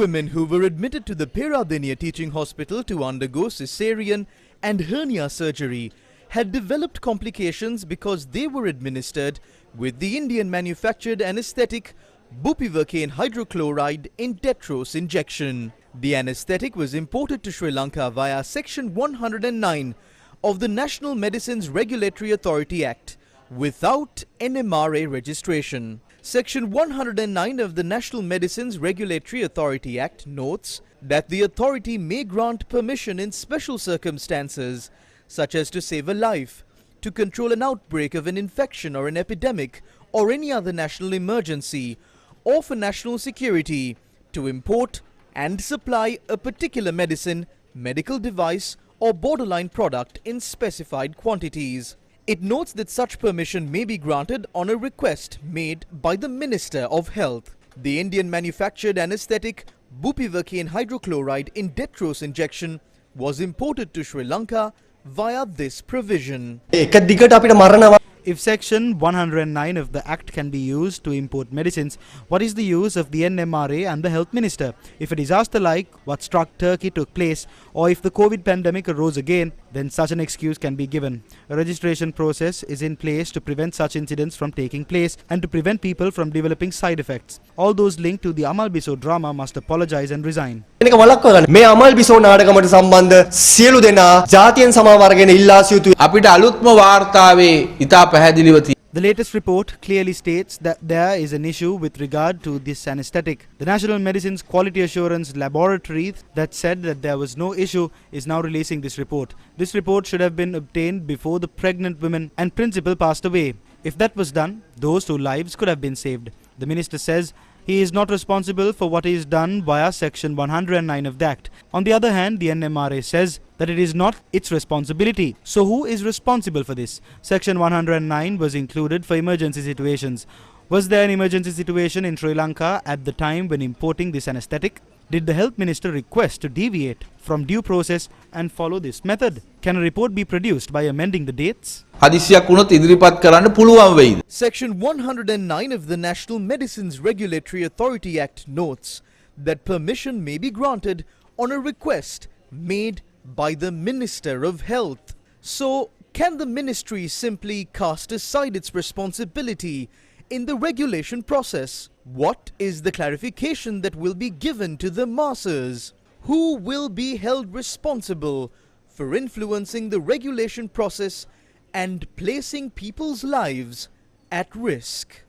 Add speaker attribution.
Speaker 1: women who were admitted to the Peradeniya Teaching Hospital to undergo cesarean and hernia surgery had developed complications because they were administered with the Indian-manufactured anaesthetic bupivacaine hydrochloride in dextrose injection. The anaesthetic was imported to Sri Lanka via Section 109 of the National Medicines Regulatory Authority Act without NMRA registration. Section 109 of the National Medicines Regulatory Authority Act notes that the authority may grant permission in special circumstances, such as to save a life, to control an outbreak of an infection or an epidemic or any other national emergency, or for national security, to import and supply a particular medicine, medical device or borderline product in specified quantities. It notes that such permission may be granted on a request made by the Minister of Health. The Indian-manufactured anaesthetic bupivacaine hydrochloride in dextrose injection was imported to Sri Lanka via this provision.
Speaker 2: If Section 109 of the Act can be used to import medicines, what is the use of the NMRA and the Health Minister? If a disaster like what struck Turkey took place, or if the COVID pandemic arose again, then such an excuse can be given. A registration process is in place to prevent such incidents from taking place and to prevent people from developing side effects. All those linked to the Amal Biso drama must apologize and resign.
Speaker 3: මේ අමල් බිසෝ නාටකමට සම්බන්ධ සියලු දෙනා ජාතියෙන් සමාව අරගෙන ඉල්ලා සිටු අපිට අලුත්ම වාර්තාවේ ඉතා පැහැදිලිව තියෙනවා.
Speaker 2: The latest report clearly states that there is an issue with regard to this anesthetic. The National Medicines Quality Assurance Laboratory that said that there was no issue is now releasing this report. This report should have been obtained before the pregnant women and principal passed away. If that was done, those 2 lives could have been saved. The minister says he is not responsible for what is done via Section 109 of the Act. On the other hand, the NMRA says that it is not its responsibility. So who is responsible for this? Section 109 was included for emergency situations. Was there an emergency situation in Sri Lanka at the time when importing this anesthetic? Did the Health Minister request to deviate from due process and follow this method? Can a report be produced by amending the dates?
Speaker 1: Section 109 of the National Medicines Regulatory Authority Act notes that permission may be granted on a request made by the Minister of Health. So, can the ministry simply cast aside its responsibility in the regulation process? What is the clarification that will be given to the masses? Who will be held responsible for influencing the regulation process and placing people's lives at risk?